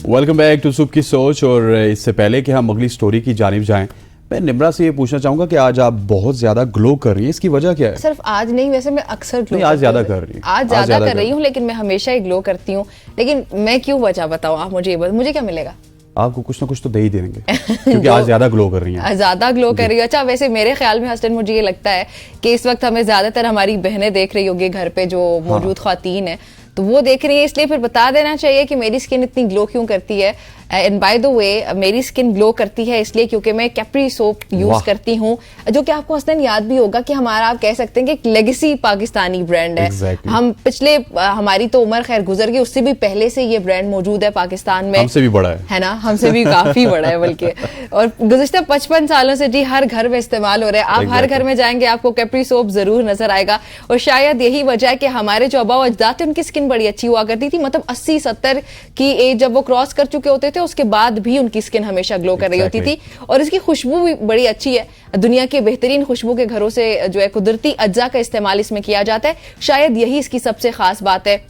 Welcome back to सुबह की सोच। और इससे पहले कि हम अगली स्टोरी की जानिब जाएं, मैं निम्रा से ये पूछना चाहूंगा कि आज आप बहुत ज्यादा ग्लो कर रही हैं, इसकी वजह क्या है? सिर्फ आज नहीं, वैसे मैं अक्सर ग्लो आज ज्यादा कर रही हूँ। आज ज्यादा कर रही हूँ, लेकिन मैं हमेशा ही ग्लो करती हूँ। लेकिन मैं क्यों वजह बताऊँ आप मुझे? मुझे क्या मिलेगा? आपको कुछ ना कुछ तो दे ही देंगे क्योंकि आज ज्यादा ग्लो कर रही हैं। ज्यादा ग्लो कर रही है। अच्छा, वैसे मेरे ख्याल में हसन, मुझे ये लगता है कि इस वक्त हमें ज्यादातर हमारी बहनें देख रही होगी घर पे, जो मौजूद ख्वातीन है, तो वो देख रही है, इसलिए फिर बता देना चाहिए कि मेरी स्किन इतनी ग्लो क्यों करती है। एंड बाय द वे, मेरी स्किन ग्लो करती है इसलिए क्योंकि मैं कैप्री सोप यूज करती हूँ, जो कि आपको हसन याद भी होगा कि हमारा, आप कह सकते हैं कि एक लेगेसी पाकिस्तानी ब्रांड है। exactly. हम पिछले, हमारी तो उम्र खैर गुजर गई, उससे भी पहले से ये ब्रांड मौजूद है पाकिस्तान में। हमसे भी बड़ा है ना, हमसे भी काफी बड़ा है बल्कि। और गुज़िश्ता 55 सालों से जी हर घर में इस्तेमाल हो रहा है। आप हर घर में जाएंगे आपको कैप्री सोप जरूर नजर आएगा। और शायद यही वजह है कि हमारे जो आबा अजदाद थे, उनकी स्किन बड़ी अच्छी हुआ करती थी। मतलब 80-70 की एज जब वो क्रॉस कर चुके होते थे, उसके बाद भी उनकी स्किन हमेशा ग्लो कर रही होती थी। और इसकी खुशबू भी बड़ी अच्छी है। दुनिया के बेहतरीन खुशबू के घरों से जो है कुदरती अज्जा का इस्तेमाल इसमें किया जाता है। शायद यही इसकी सबसे खास बात है।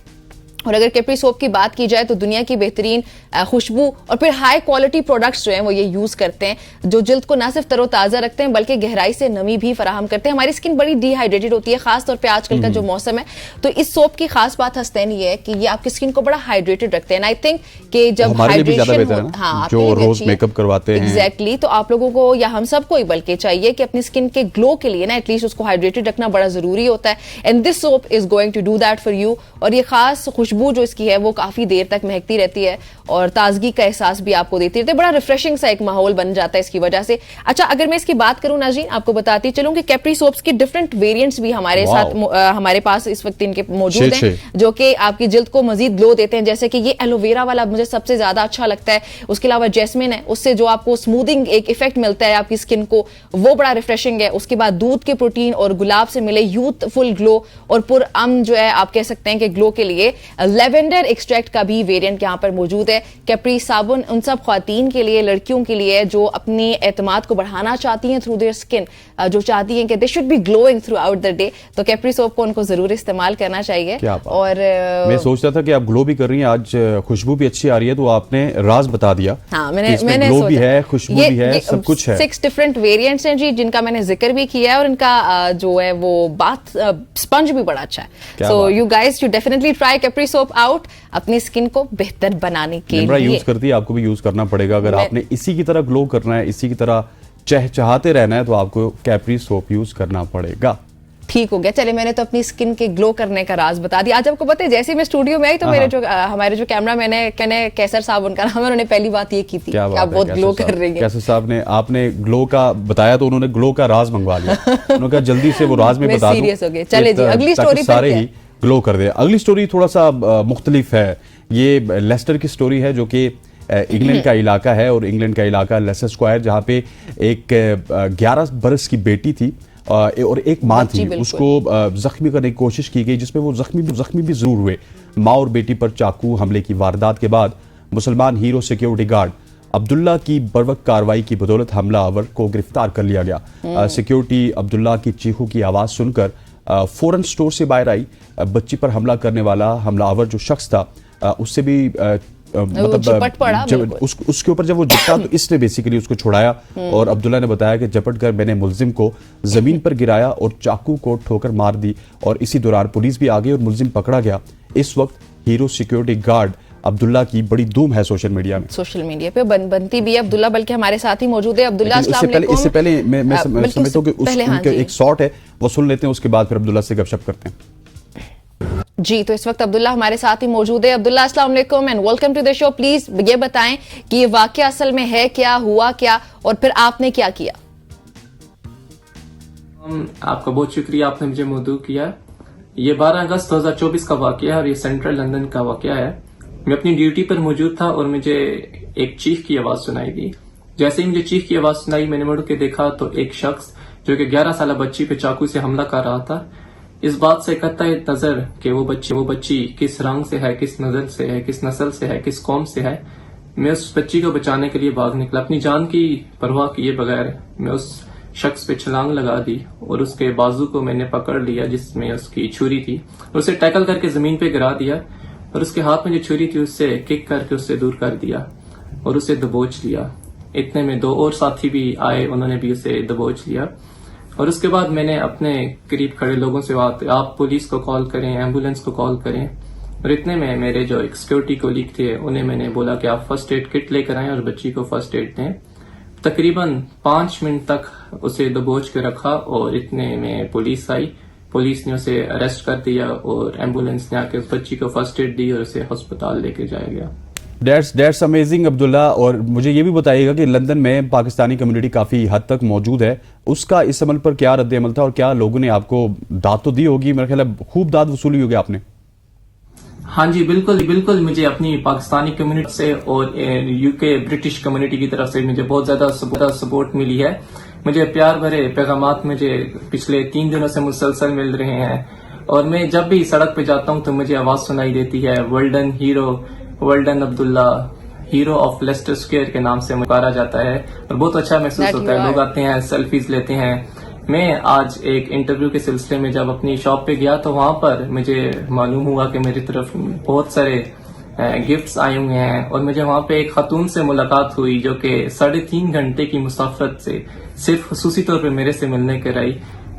और अगर कैप्री सोप की बात की जाए तो दुनिया की बेहतरीन खुशबू और फिर हाई क्वालिटी प्रोडक्ट्स जो हैं वो ये यूज करते हैं, जो जिल्द को ना सिर्फ तरोताजा रखते हैं बल्कि गहराई से नमी भी फराहम करते हैं। हमारी स्किन बड़ी डिहाइड्रेटेड होती है, खासतौर पे आजकल का जो मौसम है। तो इस सोप की खास बात हस्तैन ये है कि ये आपकी स्किन को बड़ा हाइड्रेटेड रखते हैं। आई थिंक कि जब हाइड्रेशन, हाँ, जो रोज मेकअप करवाते हैं, एग्जैक्टली, तो आप लोगों को या हम सबको ही बल्कि चाहिए कि अपनी स्किन के ग्लो के लिए ना एटलीस्ट उसको हाइड्रेटेड रखना बड़ा जरूरी होता है। And this soap is going to do that for you. और ये खास खुशबू जो इसकी है वो काफी देर तक महकती रहती है और ताजगी का एहसास भी आपको देती रहती है। बड़ा रिफ्रेशिंग सा एक माहौल बन जाता है इसकी वजह से। अच्छा, अगर मैं इसकी बात करूं नाज़रीन, आपको बताती चलूं कि कैप्री सोप्स के डिफरेंट वेरिएंट्स भी हमारे साथ हमारे पास इस वक्त इनके मौजूद हैं, जो कि आपकी जिल्द को मजीद ग्लो देते हैं। जैसे कि ये एलोवेरा वाला मुझे सबसे ज्यादा अच्छा लगता है। उसके अलावा जैस्मिन है, उससे जो आपको स्मूथिंग एक इफेक्ट मिलता है आपकी स्किन को, वो बड़ा रिफ्रेशिंग है। उसके बाद दूध के प्रोटीन और गुलाब से मिले यूथफुल ग्लो और पुरअमन जो है आप कह सकते हैं कि ग्लो के लिए लेवेंडर एक्सट्रैक्ट का भी वेरिएंट यहाँ पर मौजूद है। कैप्री साबुन उन सब ख्वातीन के लिए, लड़कियों के लिए जो अपनी एतमाद को बढ़ाना चाहती हैं थ्रू देयर स्किन, जो चाहती हैं कि they should be glowing through out the day, तो कैप्री सोप को उनको जरूर इस्तेमाल करना चाहिए। और मैं सोच रहा था कि आप ग्लो भी कर रही हैं, आज खुशबू भी अच्छी आ रही है, तो आपने राज बता दिया। हाँ, मैंने ग्लो भी है, खुशबू भी है, सब कुछ है। 6 डिफरेंट वेरिएंट्स हैं जी, जिनका मैंने जिक्र भी किया है। और इनका जो है वो बाथ स्पंज भी बड़ा अच्छा है। So you guys should definitely try Capri soap out अपनी स्किन को बेहतर बनाने के लिए। यूज करती है, आपको भी यूज करना पड़ेगा। अगर आपने इसी की तरह ग्लो करना है, इसी की तरह चहचहाते रहना है, तो आपको कैप्री सोप यूज करना पड़ेगा। ठीक हो गया, चले, मैंने तो अपनी स्किन के ग्लो करने का राज बता दिया। आज आपको पता है, जैसे मैं स्टूडियो में आई तो मेरे जो हमारे जो कैमरा मैन है, कैसर साहब उनका नाम है, उन्होंने पहली बात ये की थी कि आप बहुत ग्लो कर रही हैं। कैसर साहब ने, आपने ग्लो का बताया तो उन्होंने ग्लो का राज मंगवा लिया। उन्होंने कहा जल्दी से वो राज में बता दो। सीरियस हो गए। चले जी, अगली स्टोरी सारे ही ग्लो कर दे। अगली स्टोरी थोड़ा सा मुख्तलिफ है। ये लेस्टर की स्टोरी है, जो कि इंग्लैंड का इलाका है, और इंग्लैंड का इलाका लेस्टर स्क्वायर, जहाँ पे एक 11 बरस की बेटी थी और एक माँ थी। उसको जख्मी करने की कोशिश की गई, जिसमें वो जख्मी भी जरूर हुए। माँ और बेटी पर चाकू हमले की वारदात के बाद मुसलमान हीरो सिक्योरिटी गार्ड अब्दुल्ला की बर्वक कार्रवाई की बदौलत हमलावर को गिरफ्तार कर लिया गया। सिक्योरिटी अब्दुल्ला की चीखों की आवाज सुनकर फौरन स्टोर से बाहर आई। बच्ची पर हमला करने वाला हमलावर जो शख्स था, उससे भी मतलब उसके ऊपर जब वो झपटा तो इसने बेसिकली उसको छुड़ाया। और अब्दुल्ला ने बताया कि झपट कर मैंने मुलजिम को जमीन पर गिराया और चाकू को ठोकर मार दी। और इसी दौरान पुलिस भी आ गई और मुलजिम पकड़ा गया। इस वक्त हीरो सिक्योरिटी गार्ड अब्दुल्ला की बड़ी धूम है सोशल मीडिया पे बनती भी है अब्दुल्ला, बल्कि हमारे साथ ही मौजूद है। अब्दुल्ला, इससे पहले मैं समझता हूं कि उनका एक शॉट है, वो सुन लेते हैं, उसके बाद फिर अब्दुल्ला से गपशप करते हैं जी। तो इस वक्त अब्दुल्ला हमारे साथ ही मौजूद है। अब्दुल्ला, अस्सलाम वालेकुम and welcome to the show. Please ये बताएं कि ये वाकया असल में है क्या, हुआ क्या, और फिर आपने क्या किया? आपका बहुत शुक्रिया, आपने मुझे मौजूद किया। ये 12 अगस्त 2024 का वाकया है और ये सेंट्रल लंदन का वाकया है। मैं अपनी ड्यूटी पर मौजूद था और मुझे एक चीख की आवाज सुनाई दी। जैसे ही मुझे चीख की आवाज सुनाई, मैंने मुड़ के देखा तो एक शख्स जो कि 11 साल बच्ची पे चाकू से हमला कर रहा था। इस बात से कतई नजर कि वो बच्ची किस रंग से है, किस नजर से है, किस नस्ल से है, किस कौम से है, मैं उस बच्ची को बचाने के लिए भाग निकला। अपनी जान की परवाह किए बगैर मैं उस शख्स पे छलांग लगा दी और उसके बाजू को मैंने पकड़ लिया जिसमें उसकी छुरी थी, उसे टैकल करके जमीन पे गिरा दिया। और उसके हाथ में जो छुरी थी उससे किक करके उससे दूर कर दिया और उसे दबोच लिया। इतने में 2 और साथी भी आए, उन्होंने भी उसे दबोच लिया। और उसके बाद मैंने अपने करीब खड़े लोगों से बात, आप पुलिस को कॉल करें, एम्बुलेंस को कॉल करें। और इतने में मेरे जो एक सिक्योरिटी कोलीग थे उन्हें मैंने बोला कि आप फर्स्ट एड किट लेकर आएं और बच्ची को फर्स्ट एड दें। तकरीबन 5 मिनट तक उसे दबोच के रखा और इतने में पुलिस आई। पुलिस ने उसे अरेस्ट कर दिया और एम्बुलेंस ने आके उस बच्ची को फर्स्ट एड दी और उसे अस्पताल लेके जाया गया। That's amazing Abdullah. और मुझे ये भी बताइएगा कि लंदन में पाकिस्तानी कम्युनिटी काफ़ी हद तक मौजूद है, उसका इस अमल पर क्या रद्द अमल था और क्या लोगों ने आपको दाद तो दी होगी? मेरा ख्याल है खूब दाद वसूली होगी आपने। हाँ जी, बिल्कुल मुझे अपनी पाकिस्तानी कम्युनिटी से और यूके ब्रिटिश कम्युनिटी की तरफ से मुझे बहुत ज्यादा सपोर्ट मिली है। मुझे प्यार भरे पैगामात मुझे पिछले 3 दिनों से मुसलसल मिल रहे हैं और मैं जब भी सड़क पे जाता हूँ तो मुझे आवाज सुनाई देती है, well done hero, well done Abdullah, hero of Leicester Square के नाम से पुकारा जाता है और बहुत अच्छा महसूस होता है। लोग आते हैं, सेल्फीज लेते हैं। मैं आज एक इंटरव्यू के सिलसिले में जब अपनी शॉप पे गया तो वहां पर मुझे मालूम हुआ कि मेरी तरफ बहुत सारे गिफ्ट्स आए हुए हैं और मुझे वहां पे एक खातून से मुलाकात हुई जो कि 3.5 घंटे की मुसाफरत से सिर्फ खुसूसी तौर पे मेरे से मिलने कर आई।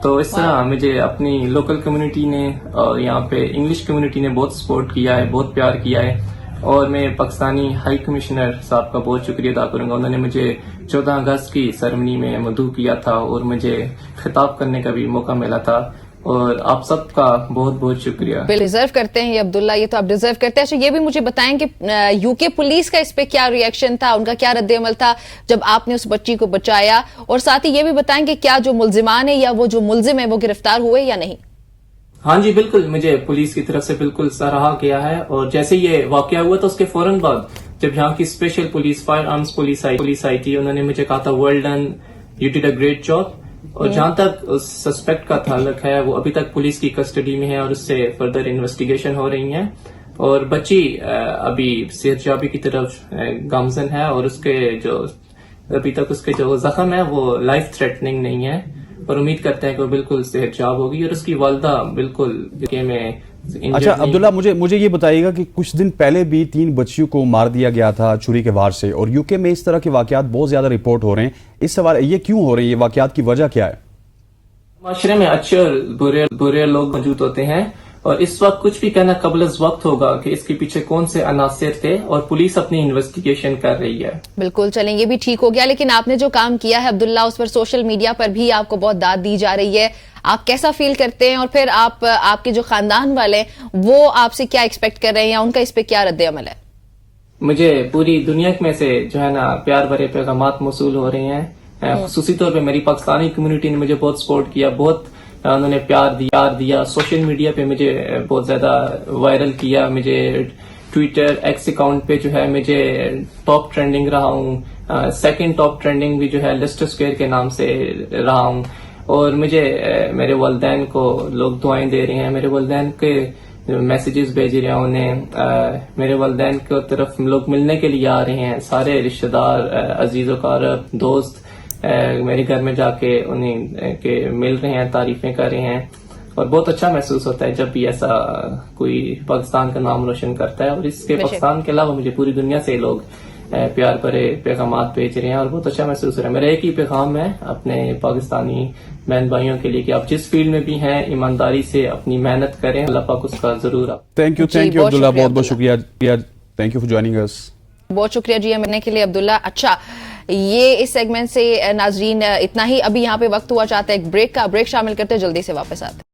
तो इस तरह मुझे अपनी लोकल कम्युनिटी ने और यहाँ पे इंग्लिश कम्युनिटी ने बहुत सपोर्ट किया है, बहुत प्यार किया है और मैं पाकिस्तानी हाई कमिश्नर साहब का बहुत शुक्रिया अदा करूंगा। उन्होंने मुझे 14 अगस्त की सेरेमनी में मदऊ किया था और मुझे खिताब करने का भी मौका मिला था और आप सबका बहुत बहुत शुक्रिया। डिजर्व करते हैं ये अब्दुल्ला, ये तो आप डिजर्व करते हैं। अच्छा, ये भी मुझे बताएं कि यूके पुलिस का इस पे क्या रिएक्शन था, उनका क्या रद्द अमल था जब आपने उस बच्ची को बचाया, और साथ ही ये भी बताएं कि क्या जो मुल्जिमान है या वो जो मुल्जिम है वो गिरफ्तार हुए या नहीं? हाँ जी, बिल्कुल मुझे पुलिस की तरफ से बिल्कुल सराहा गया है और जैसे ये वाकया हुआ तो उसके फौरन बाद जब यहाँ की special police, fire arms police आई थी, उन्होंने मुझे कहा था well done, you did a great job. और जहां तक उस सस्पेक्ट का ताल्लुक है वो अभी तक पुलिस की कस्टडी में है और उससे फर्दर इन्वेस्टिगेशन हो रही है और बच्ची अभी सेहतयाबी की तरफ गामजन है और उसके जो अभी तक उसके जो जख्म है वो लाइफ थ्रेटनिंग नहीं है और उम्मीद करते हैं कि वो बिल्कुल सेहतयाब होगी और उसकी वालदा बिल्कुल में। अच्छा अब्दुल्ला, मुझे ये बताइएगा कि कुछ दिन पहले भी 3 बच्चियों को मार दिया गया था छुरी के वार से और यूके में इस तरह के वाकयात बहुत ज्यादा रिपोर्ट हो रहे हैं। इस सवाल ये क्यों हो रहे हैं, ये वाकयात की वजह क्या है? माशरे में अच्छे और बुरे लोग मौजूद होते हैं और इस वक्त कुछ भी कहना कबल वक्त होगा कि इसके पीछे कौन से अनासिर थे और पुलिस अपनी इन्वेस्टिगेशन कर रही है। बिल्कुल, चलें ये भी ठीक हो गया, लेकिन आपने जो काम किया है अब्दुल्ला उस पर सोशल मीडिया पर भी आपको बहुत दाद दी जा रही है। आप कैसा फील करते हैं और फिर आपके जो खानदान वाले वो आपसे क्या एक्सपेक्ट कर रहे हैं या उनका इस पे क्या रद्द अमल है? मुझे पूरी दुनिया में से जो है ना प्यार भरे पैगामात मौसूल हो रहे हैं। खुसूसी तौर पे मेरी पाकिस्तानी कम्युनिटी ने मुझे बहुत सपोर्ट किया, बहुत उन्होंने प्यार दिया। सोशल मीडिया पे मुझे बहुत ज्यादा वायरल किया। मुझे ट्विटर एक्स अकाउंट पे जो है मुझे टॉप ट्रेंडिंग रहा हूँ, सेकंड टॉप ट्रेंडिंग भी जो है लेस्टर स्क्वायर के नाम से रहा हूँ और मुझे मेरे वालिदैन को लोग दुआएं दे रहे हैं, मेरे वालिदैन के मैसेजेस भेज रहे हैं उन्हें, मेरे वालिदैन की तरफ लोग मिलने के लिए आ रहे हैं, सारे रिश्तेदार, अजीज़ व दोस्त मेरे घर में जाके उन्हें के मिल रहे हैं, तारीफें कर रहे हैं और बहुत अच्छा महसूस होता है जब भी ऐसा कोई पाकिस्तान का नाम रोशन करता है। और इसके पाकिस्तान के अलावा मुझे पूरी दुनिया से लोग प्यार भरे पैगामात भेज रहे हैं और बहुत अच्छा महसूस हो रहा है। मेरा एक ही पैगाम है अपने पाकिस्तानी बहन भाइयों के लिए कि आप जिस फील्ड में भी हैं ईमानदारी से अपनी मेहनत करें, अल्लाह पाक उसका जरूर। थैंक यू अब्दुल्ला, बहुत बहुत शुक्रिया। Thank you for joining us. बहुत शुक्रिया जी मिलने के लिए अब्दुल्ला। अच्छा, ये इस सेगमेंट से नाजरीन इतना ही। अभी यहाँ पे वक्त हुआ चाहता है एक ब्रेक का, ब्रेक शामिल करते जल्दी से वापस आते हैं।